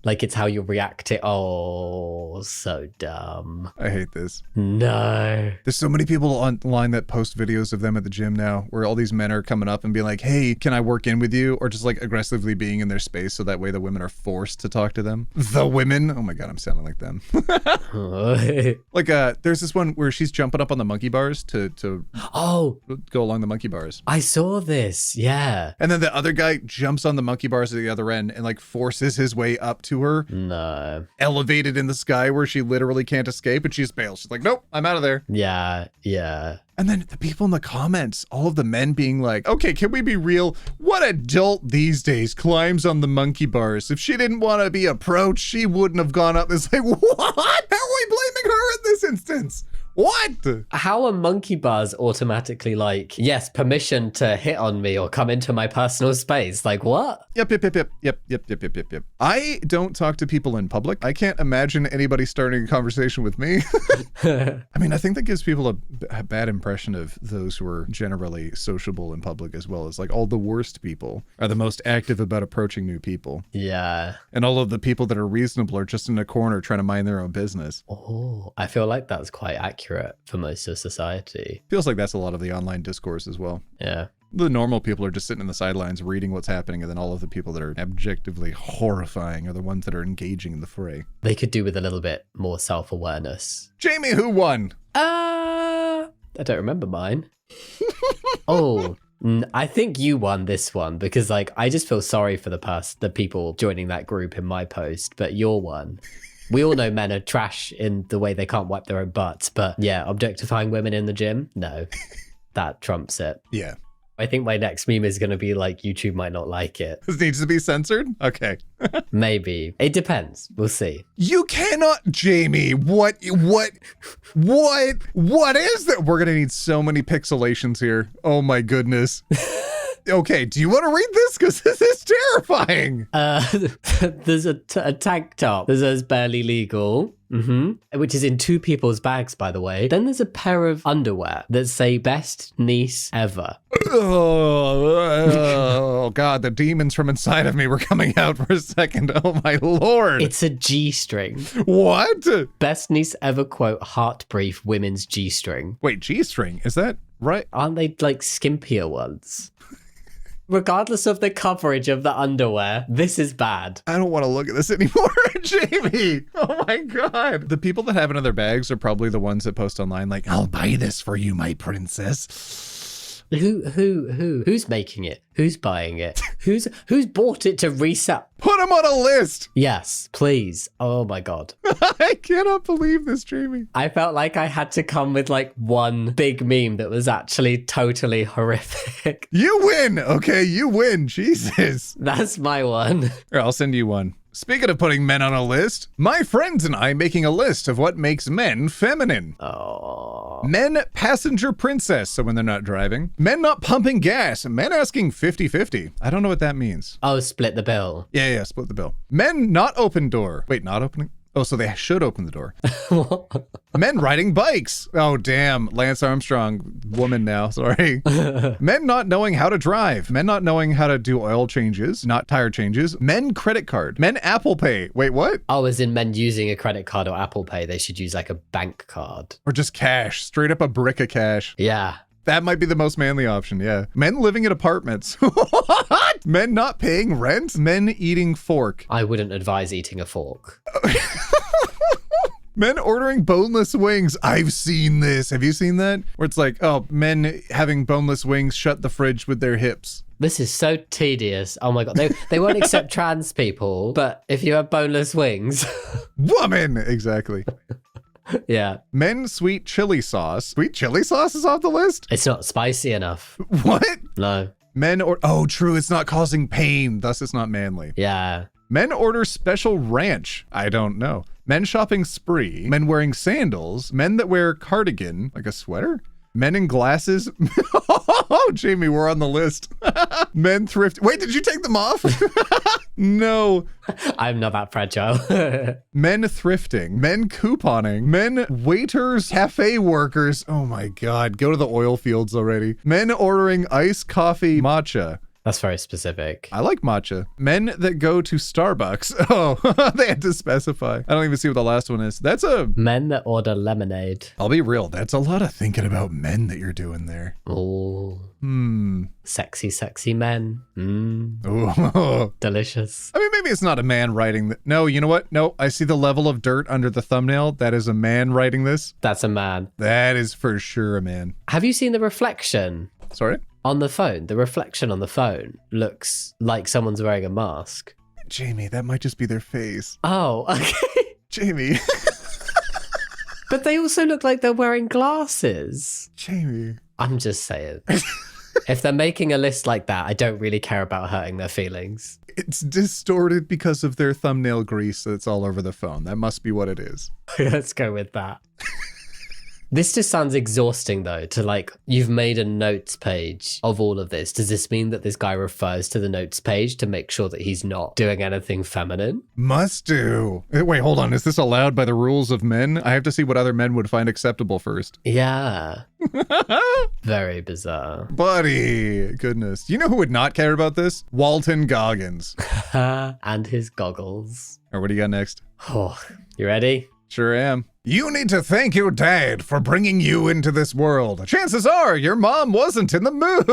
Like, it's how you react to. Oh, so dumb. I hate this. No. There's so many people online that post videos of them at the gym now where all these men are coming up and being like, hey, can I work in with you? Or just like aggressively being in their space so that way the women are forced to talk to them. The women. Oh my God, I'm sounding like them. Like, there's this one where she's jumping up on the monkey bars to Oh, go along the monkey bars. I saw this. Yeah. And then the other guy jumps on the monkey bars at the other end and like forces his way up to her, No. elevated in the sky where she literally can't escape, and she just bails. She's like, nope, I'm out of there. Yeah. And then the people in the comments, all of the men being like, okay, can we be real? What adult these days climbs on the monkey bars? If she didn't want to be approached, she wouldn't have gone up. It's like, what? How are we blaming her in this instance? What? How are monkey bars automatically like, yes, permission to hit on me or come into my personal space? Like, what? Yep. I don't talk to people in public. I can't imagine anybody starting a conversation with me. I mean, I think that gives people a bad impression of those who are generally sociable in public, as well as like all the worst people are the most active about approaching new people. Yeah. And all of the people that are reasonable are just in a corner trying to mind their own business. Oh, I feel like that's quite accurate for most of society. Feels like that's a lot of the online discourse as well. Yeah. The normal people are just sitting in the sidelines reading what's happening, and then all of the people that are objectively horrifying are the ones that are engaging in the fray. They could do with a little bit more self-awareness. Jamie, who won? I don't remember mine. I think you won this one because, like, I just feel sorry for the people joining that group in my post, but your one. We all know men are trash in the way they can't wipe their own butts, but yeah, objectifying women in the gym? No, that trumps it. Yeah. I think my next meme is going to be like, YouTube might not like it. This needs to be censored? Okay. Maybe. It depends. We'll see. You cannot, Jamie. What is that? We're going to need so many pixelations here. Oh my goodness. Okay, do you want to read this? Because this is terrifying. There's a tank top that says barely legal. Which is in two people's bags, by the way. Then there's a pair of underwear that say best niece ever. Oh God, the demons from inside of me were coming out for a second. Oh my Lord. It's a G-string. What? Best niece ever quote heart brief women's G-string. Wait, G-string? Is that right? Aren't they like skimpier ones? Regardless of the coverage of the underwear, this is bad. I don't want to look at this anymore, Jamie. Oh my God. The people that have it in their bags are probably the ones that post online like, I'll buy this for you, my princess. Who's making it? Who's buying it? Who's bought it to resell? Put them on a list. Yes, please. Oh my God. I cannot believe this, Jamie. I felt like I had to come with like one big meme that was actually totally horrific. You win. Okay, you win. Jesus. That's my one. Here, I'll send you one. Speaking of putting men on a list, my friends and I making a list of what makes men feminine. Oh. Men passenger princess, so when they're not driving. Men not pumping gas. Men asking 50-50. I don't know what that means. Oh, split the bill. Yeah, split the bill. Men not open door. Wait, not opening? Oh, so they should open the door. Men riding bikes. Oh, damn. Lance Armstrong, woman now, sorry. Men not knowing how to drive. Men not knowing how to do oil changes, not tire changes. Men credit card. Men Apple Pay. Wait, what? Oh, as in men using a credit card or Apple Pay, they should use like a bank card. Or just cash. Straight up a brick of cash. Yeah. That might be the most manly option, yeah. Men living in apartments. What? Men not paying rent. Men eating fork. I wouldn't advise eating a fork. Men ordering boneless wings. I've seen this. Have you seen that? Where it's like, oh, men having boneless wings shut the fridge with their hips. This is so tedious. Oh my God. They won't accept trans people, but if you have boneless wings. Woman! Exactly. Yeah. Men sweet chili sauce. Sweet chili sauce is off the list? It's not spicy enough. What? No. Men or oh, true, it's not causing pain, thus it's not manly. Yeah. Men order special ranch. I don't know. Men shopping spree. Men wearing sandals. Men that wear cardigan, like a sweater. Men in glasses. Oh, Jamie, we're on the list. Men thrift. Wait, did you take them off? No. I'm not that fragile. Men thrifting. Men couponing. Men waiters, cafe workers. Oh my God, go to the oil fields already. Men ordering iced coffee matcha. That's very specific. I like matcha. Men that go to Starbucks. Oh, they had to specify. I don't even see what the last one is. That's a... Men that order lemonade. I'll be real. That's a lot of thinking about men that you're doing there. Oh. Sexy, sexy men. Ooh. Delicious. I mean, maybe it's not a man writing that. No, you know what? No, I see the level of dirt under the thumbnail. That is a man writing this. That's a man. That is for sure a man. Have you seen the reflection? Sorry? On the phone. The reflection on the phone looks like someone's wearing a mask. Jamie, that might just be their face. Oh, okay. Jamie. But they also look like they're wearing glasses. Jamie. I'm just saying. If they're making a list like that, I don't really care about hurting their feelings. It's distorted because of their thumbnail grease that's all over the phone. That must be what it is. Let's go with that. This just sounds exhausting though, to like, you've made a notes page of all of this. Does this mean that this guy refers to the notes page to make sure that he's not doing anything feminine? Must do. Wait, hold on. Is this allowed by the rules of men? I have to see what other men would find acceptable first. Yeah. Very bizarre. Buddy, goodness. You know who would not care about this? Walton Goggins. And his goggles. Or what do you got next? Oh, you ready? Sure am. You need to thank your dad for bringing you into this world. Chances are your mom wasn't in the mood.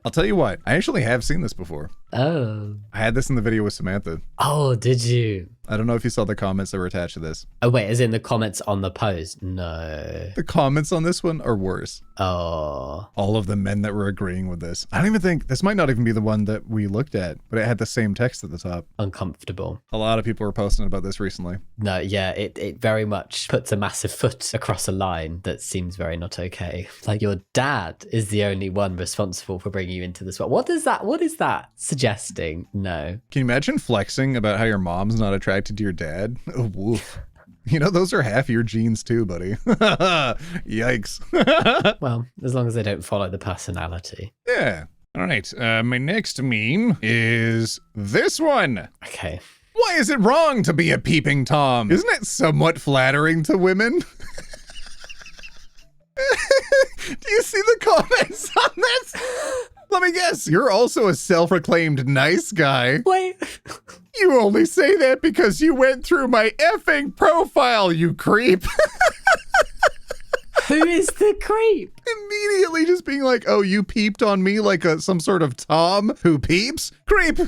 I'll tell you what, I actually have seen this before. Oh. I had this in the video with Samantha. Oh, did you? I don't know if you saw the comments that were attached to this. Oh, wait, as in the comments on the post? No. The comments on this one are worse. Oh. All of the men that were agreeing with this. I don't even think, this might not even be the one that we looked at, but it had the same text at the top. Uncomfortable. A lot of people were posting about this recently. No, yeah, it very much puts a massive foot across a line that seems very not okay. Like, your dad is the only one responsible for bringing you into this world. What is that suggesting? No. Can you imagine flexing about how your mom's not attracted to your dad? Oh, woof. You know, those are half your genes too, buddy. Yikes. Well, as long as they don't follow the personality. Yeah. All right. My next meme is this one. Okay. Why is it wrong to be a peeping Tom? Isn't it somewhat flattering to women? Do you see the comments on this? Let me guess, you're also a self-proclaimed nice guy. Wait. You only say that because you went through my effing profile, you creep. Who is the creep? Immediately just being like, oh, you peeped on me like some sort of Tom who peeps? Creep.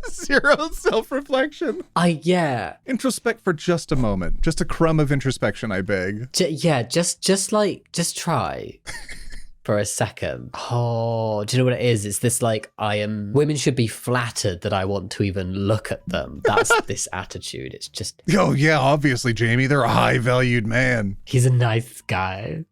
Zero self-reflection. Yeah. Introspect for just a moment. Just a crumb of introspection, I beg. Yeah, just try. For a second. Oh, do you know what it is? It's this like, women should be flattered that I want to even look at them. That's this attitude. It's just. Oh yeah, obviously, Jamie, they're a high valued man. He's a nice guy.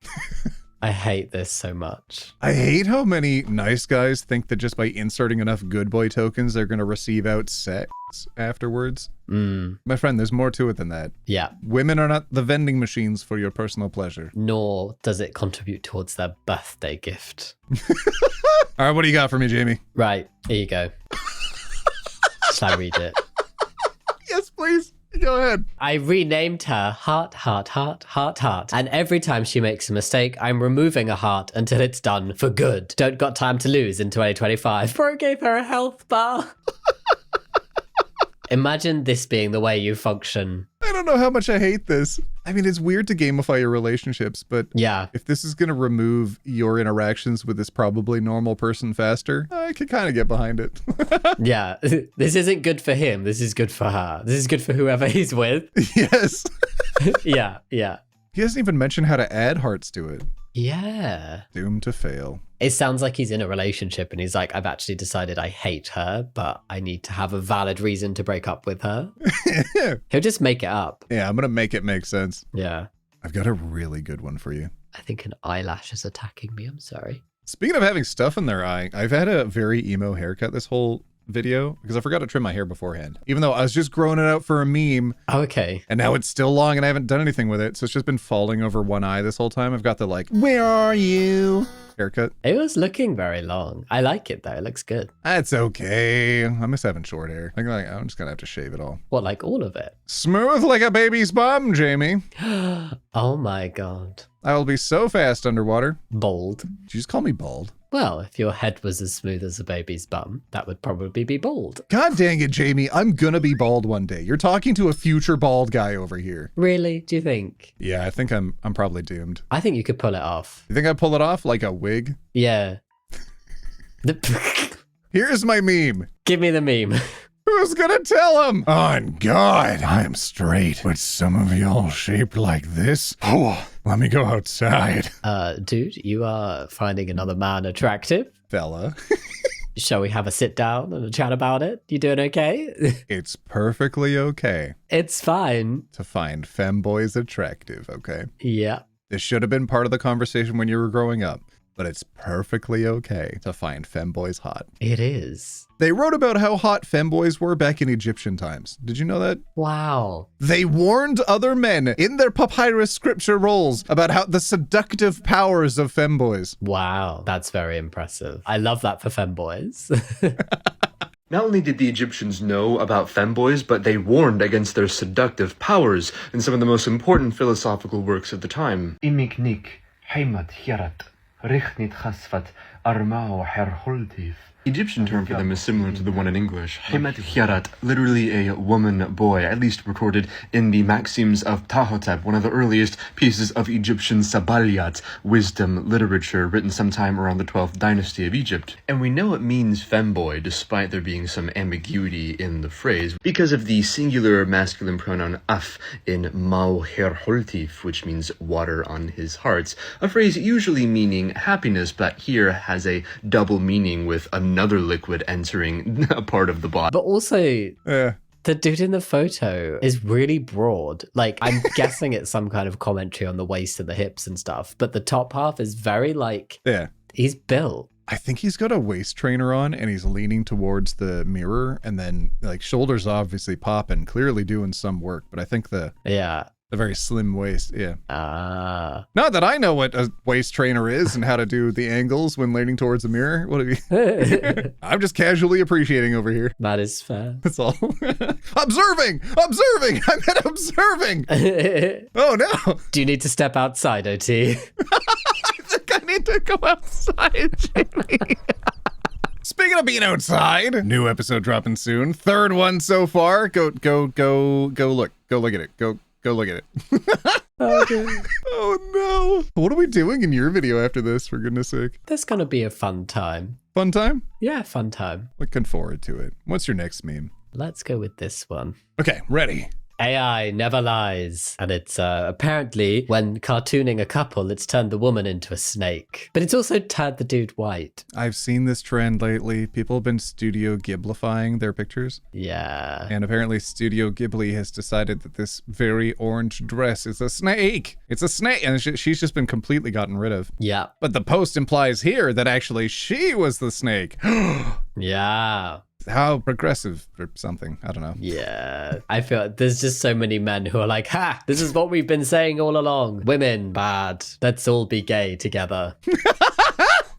I hate this so much. I hate how many nice guys think that just by inserting enough good boy tokens, they're going to receive out sex afterwards. My friend, there's more to it than that. Yeah. Women are not the vending machines for your personal pleasure. Nor does it contribute towards their birthday gift. All right, what do you got for me, Jamie? Right, here you go. Shall I read it? Yes, please. Go ahead. I renamed her Heart, Heart, Heart, Heart, Heart. And every time she makes a mistake, I'm removing a heart until it's done for good. Don't got time to lose in 2025. Bro gave her a health bar. Imagine this being the way you function. I don't know how much I hate this. I mean, it's weird to gamify your relationships, but yeah, if this is going to remove your interactions with this probably normal person faster, I could kind of get behind it. Yeah, this isn't good for him. This is good for her. This is good for whoever he's with. Yes. Yeah. He doesn't even mention how to add hearts to it. Yeah. Doomed to fail. It sounds like he's in a relationship and he's like, I've actually decided I hate her, but I need to have a valid reason to break up with her. He'll just make it up. Yeah, I'm going to make it make sense. Yeah. I've got a really good one for you. I think an eyelash is attacking me. I'm sorry. Speaking of having stuff in their eye, I've had a very emo haircut this whole video because I forgot to trim my hair beforehand, even though I was just growing it out for a meme. Oh, okay. And now it's still long and I haven't done anything with it. So it's just been falling over one eye this whole time. I've got the like, where are you? Haircut. It was looking very long. I like it though. It looks good. That's okay. I miss having short hair. I'm just gonna have to shave it all. What, like all of it? Smooth like a baby's bum, Jamie. Oh my God. I will be so fast underwater. Bald. Did you just call me bald? Well, if your head was as smooth as a baby's bum, that would probably be bald. God dang it, Jamie. I'm gonna be bald one day. You're talking to a future bald guy over here. Really? Do you think? Yeah, I think I'm probably doomed. I think you could pull it off. You think I pull it off like a wig? Yeah. Here's my meme. Give me the meme. Who's gonna tell him? On God, I'm straight, but some of y'all shaped like this. Oh, let me go outside. Dude, you are finding another man attractive? Fella. Shall we have a sit down and a chat about it? You doing okay? It's perfectly okay It's fine. to find femboys attractive, okay? Yeah. This should have been part of the conversation when you were growing up, but it's perfectly okay to find femboys hot. It is. They wrote about how hot femboys were back in Egyptian times. Did you know that? Wow. They warned other men in their papyrus scripture rolls about how the seductive powers of femboys. Wow. That's very impressive. I love that for femboys. Not only did the Egyptians know about femboys, but they warned against their seductive powers in some of the most important philosophical works of the time. Imiknik, heimat hierat, richnit chasvat, armao herhultiv. Egyptian term for them is similar to the one in English. Heimat hierat, literally a woman boy, at least recorded in the Maxims of Ptahhotep, one of the earliest pieces of Egyptian Sabaliyat, wisdom literature, written sometime around the 12th dynasty of Egypt. And we know it means femboy, despite there being some ambiguity in the phrase, because of the singular masculine pronoun af in Mao herhultif, which means water on his hearts, a phrase usually meaning happiness, but here has a double meaning with another liquid entering a part of the body. But also, Yeah. the dude in the photo is really broad. Like, I'm guessing it's some kind of commentary on the waist and the hips and stuff, but the top half is very, like, Yeah. he's built. I think he's got a waist trainer on and he's leaning towards the mirror and then like shoulders obviously popping, clearly doing some work, but I think the Yeah. very slim waist, yeah. Ah. Not that I know what a waist trainer is and how to do the angles when leaning towards a mirror. What have you? I'm just casually appreciating over here. That is fair. That's all. Observing! I meant observing! Oh no! Do you need to step outside, OT? I think I need to go outside, Jamie. Speaking of being outside, new episode dropping soon. Third one so far. Go look. Go look at it. Go look at it. Oh no. What are we doing in your video after this, for goodness sake? That's gonna be a fun time. Fun time? Yeah, fun time. Looking forward to it. What's your next meme? Let's go with this one. Okay, ready. AI never lies. And it's apparently when cartooning a couple, it's turned the woman into a snake. But it's also turned the dude white. I've seen this trend lately. People have been Studio Ghiblifying their pictures. Yeah. And apparently Studio Ghibli has decided that this very orange dress is a snake. It's a snake. And she's just been completely gotten rid of. Yeah. But the post implies here that actually she was the snake. Yeah. How progressive or something. I don't know. Yeah. I feel there's just so many men who are like, ha, this is what we've been saying all along. Women, bad. Let's all be gay together.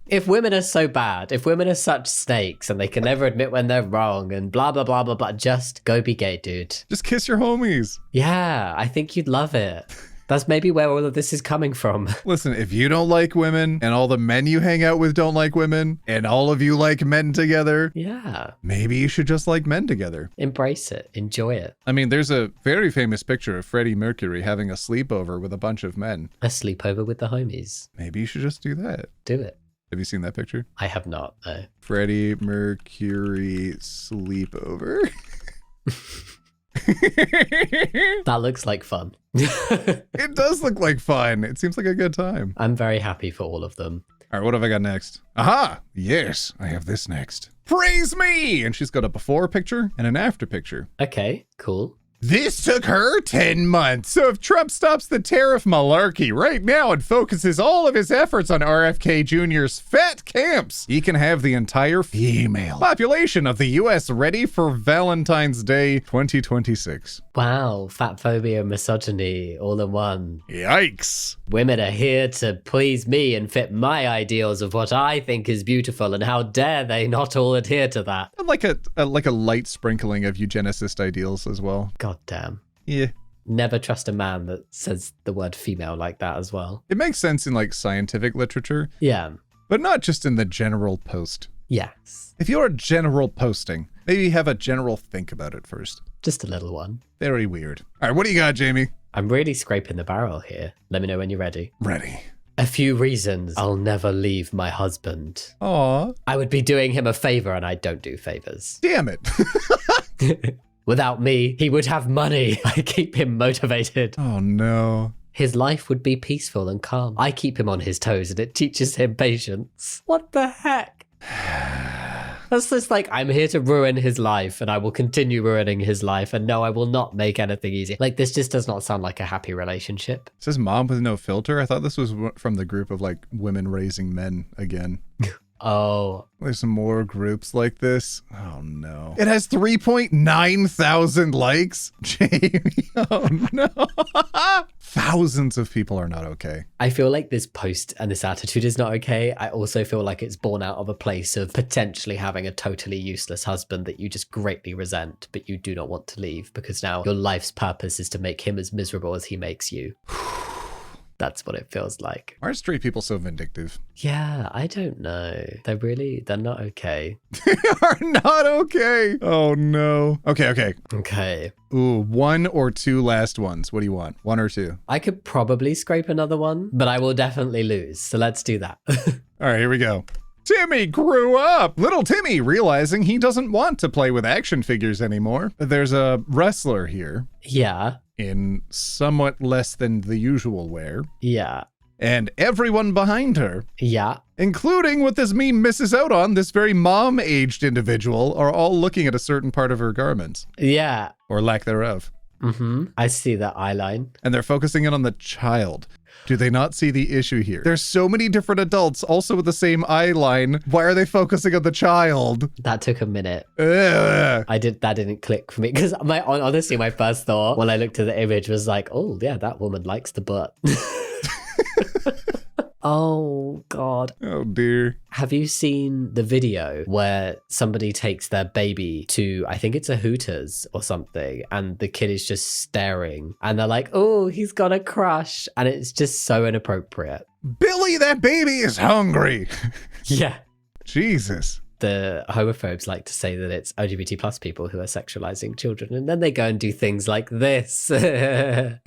If women are so bad, if women are such snakes and they can never admit when they're wrong and blah, blah, blah, blah, blah, just go be gay, dude. Just kiss your homies. Yeah, I think you'd love it. That's maybe where all of this is coming from. Listen, if you don't like women and all the men you hang out with don't like women and all of you like men together, Yeah. maybe you should just like men together. Embrace it. Enjoy it. I mean, there's a very famous picture of Freddie Mercury having a sleepover with a bunch of men. A sleepover with the homies. Maybe you should just do that. Do it. Have you seen that picture? I have not, though. Freddie Mercury sleepover. That looks like fun. It does look like fun. It seems like a good time. I'm very happy for all of them. All right, what have I got next? Aha! Yes, I have this next. Praise me! And she's got a before picture and an after picture. Okay, cool. This took her 10 months. So if Trump stops the tariff malarkey right now and focuses all of his efforts on RFK Jr.'s fat camps, he can have the entire female population of the U.S. ready for Valentine's Day 2026. Wow, fat phobia and misogyny all in one. Yikes. Women are here to please me and fit my ideals of what I think is beautiful, and how dare they not all adhere to that? And like a light sprinkling of eugenicist ideals as well. God damn. Yeah. never trust a man that says the word female like that as well. It makes sense in like scientific literature, Yeah. but not just in the general post. Yes. If you're general posting, maybe have a general think about it first. Just a little one. Very weird. All right, what do you got, Jamie? I'm really scraping the barrel here. Let me know when you're ready. Ready. A few reasons I'll never leave my husband. Aw, I would be doing him a favor and I don't do favors. damn it. Without me, he would have money. I keep him motivated. Oh no. His life would be peaceful and calm. I keep him on his toes and it teaches him patience. What the heck? That's just like, I'm here to ruin his life and I will continue ruining his life. And no, I will not make anything easy. Like, this just does not sound like a happy relationship. It says mom with no filter. I thought this was from the group of like women raising men again. Oh. There's some more groups like this. Oh no. It has 3.9 thousand likes. Jamie. Oh no. Thousands of people are not okay. I feel like this post and this attitude is not okay. I also feel like it's born out of a place of potentially having a totally useless husband that you just greatly resent, but you do not want to leave because now your life's purpose is to make him as miserable as he makes you. That's what it feels like. Why are straight people so vindictive? Yeah, I don't know. They're not okay. They are not okay. Oh no. Okay. Okay. Ooh, 1 or 2 last ones. What do you want? 1 or 2? I could probably scrape another one, but I will definitely lose. So let's do that. All right, here we go. Timmy grew up. Little Timmy realizing he doesn't want to play with action figures anymore. There's a wrestler here Yeah. in somewhat less than the usual wear. Yeah. And everyone behind her, Yeah. including what this meme misses out on, this very mom-aged individual, are all looking at a certain part of her garments. Yeah. Or lack thereof. Mm-hmm. I see that eye line. And they're focusing in on the child. Do they not see the issue here? There's so many different adults also with the same eye line. Why are they focusing on the child? That took a minute. Ugh. That didn't click for me because honestly, my first thought when I looked at the image was like, oh yeah, that woman likes the butt. Oh God. Oh dear. Have you seen the video where somebody takes their baby to, I think it's a Hooters or something, and the kid is just staring and they're like, oh, he's got a crush. And it's just so inappropriate. Billy, that baby is hungry. Yeah. Jesus. The homophobes like to say that it's LGBT plus people who are sexualizing children, and then they go and do things like this. Yeah.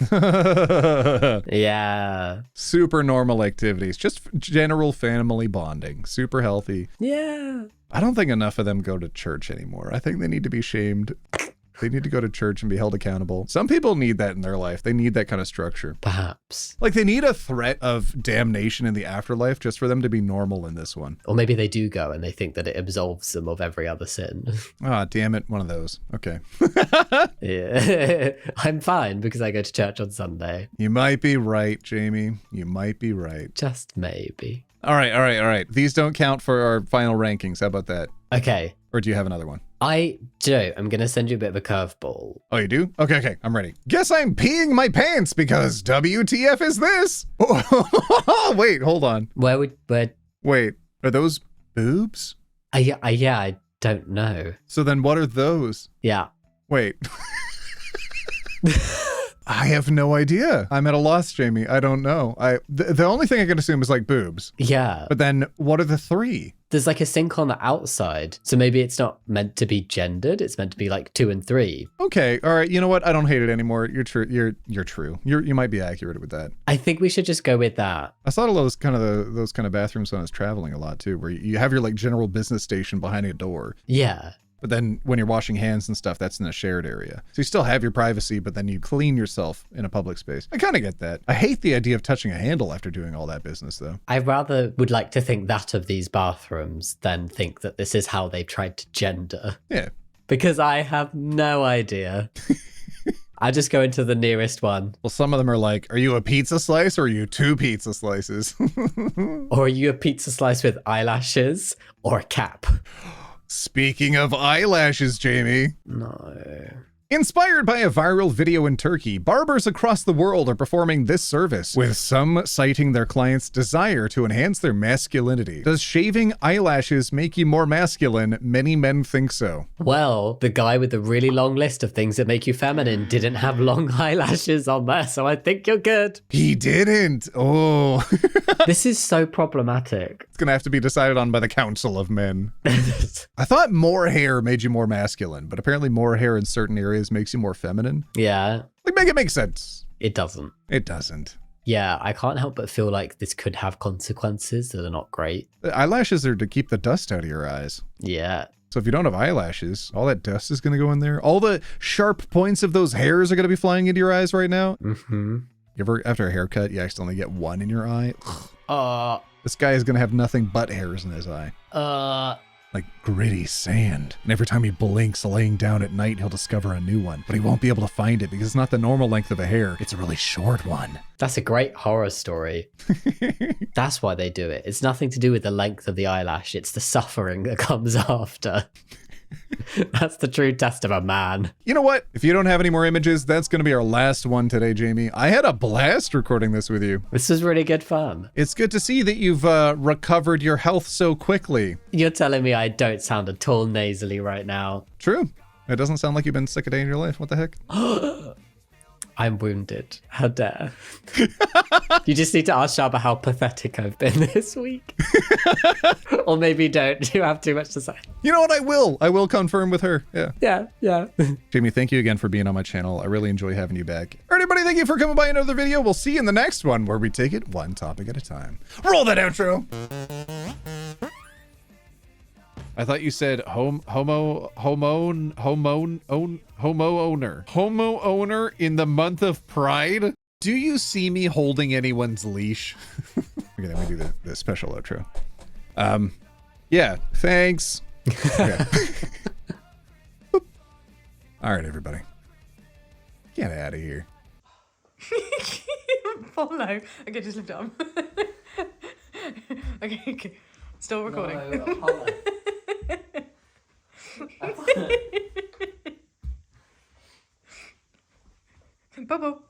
Super normal activities. Just general family bonding. Super healthy. Yeah. I don't think enough of them go to church anymore. I think they need to be shamed. They need to go to church and be held accountable. Some people need that in their life. They need that kind of structure. Perhaps. Like they need a threat of damnation in the afterlife just for them to be normal in this one. Or maybe they do go and they think that it absolves them of every other sin. Ah, damn it. One of those. Okay. Yeah. I'm fine because I go to church on Sunday. You might be right, Jamie. You might be right. Just maybe. All right. These don't count for our final rankings. How about that? Okay. Or do you have another one? I do. I'm going to send you a bit of a curveball. Oh, you do? Okay. I'm ready. Guess I'm peeing my pants because WTF is this? Wait, hold on. Wait, are those boobs? Yeah, I don't know. So then what are those? Yeah. Wait. I have no idea. I'm at a loss, Jamie. I don't know. The only thing I can assume is like boobs. Yeah. But then what are the 3? There's like a sink on the outside. So maybe it's not meant to be gendered. It's meant to be like 2 and 3. Okay. All right. You know what? I don't hate it anymore. You're true. You're true. You might be accurate with that. I think we should just go with that. I saw those kind of bathrooms when I was traveling a lot too, where you have your like general business station behind a door. Yeah. But then when you're washing hands and stuff, that's in a shared area. So you still have your privacy, but then you clean yourself in a public space. I kind of get that. I hate the idea of touching a handle after doing all that business, though. I rather would like to think that of these bathrooms than think that this is how they've tried to gender. Yeah. Because I have no idea. I just go into the nearest one. Well, some of them are like, are you a pizza slice or are you 2 pizza slices? Or are you a pizza slice with eyelashes or a cap? Speaking of eyelashes, Jamie. No. Inspired by a viral video in Turkey, barbers across the world are performing this service, with some citing their clients' desire to enhance their masculinity. Does shaving eyelashes make you more masculine? Many men think so. Well, the guy with the really long list of things that make you feminine didn't have long eyelashes on there, so I think you're good. He didn't. Oh. This is so problematic. It's gonna have to be decided on by the Council of Men. I thought more hair made you more masculine, but apparently more hair in certain areas makes you more feminine. Yeah. Like, make it make sense. It doesn't. It doesn't. Yeah, I can't help but feel like this could have consequences that are not great. The eyelashes are to keep the dust out of your eyes. Yeah. So if you don't have eyelashes, all that dust is going to go in there. All the sharp points of those hairs are going to be flying into your eyes right now. Mm-hmm. You ever, after a haircut, you accidentally get one in your eye? This guy is going to have nothing but hairs in his eye. Like gritty sand. And every time he blinks laying down at night, he'll discover a new one. But he won't be able to find it because it's not the normal length of a hair. It's a really short one. That's a great horror story. That's why they do it. It's nothing to do with the length of the eyelash. It's the suffering that comes after. That's the true test of a man. You know what? If you don't have any more images, that's going to be our last one today, Jamie. I had a blast recording this with you. This was really good fun. It's good to see that you've recovered your health so quickly. You're telling me I don't sound at all nasally right now. True. It doesn't sound like you've been sick a day in your life. What the heck? I'm wounded. How dare. You just need to ask Shaba how pathetic I've been this week. Or maybe don't. You have too much to say. You know what? I will. I will confirm with her. Yeah. Yeah. Jamie, thank you again for being on my channel. I really enjoy having you back. Everybody, thank you for coming by another video. We'll see you in the next one where we take it one topic at a time. Roll that outro. I thought you said homo owner in the month of Pride. Do you see me holding anyone's leash? Okay, let me do the special outro. Yeah, thanks. Okay. All right, everybody. Get out of here. Follow. Okay, just lift it up. Okay. Still recording. Bubble.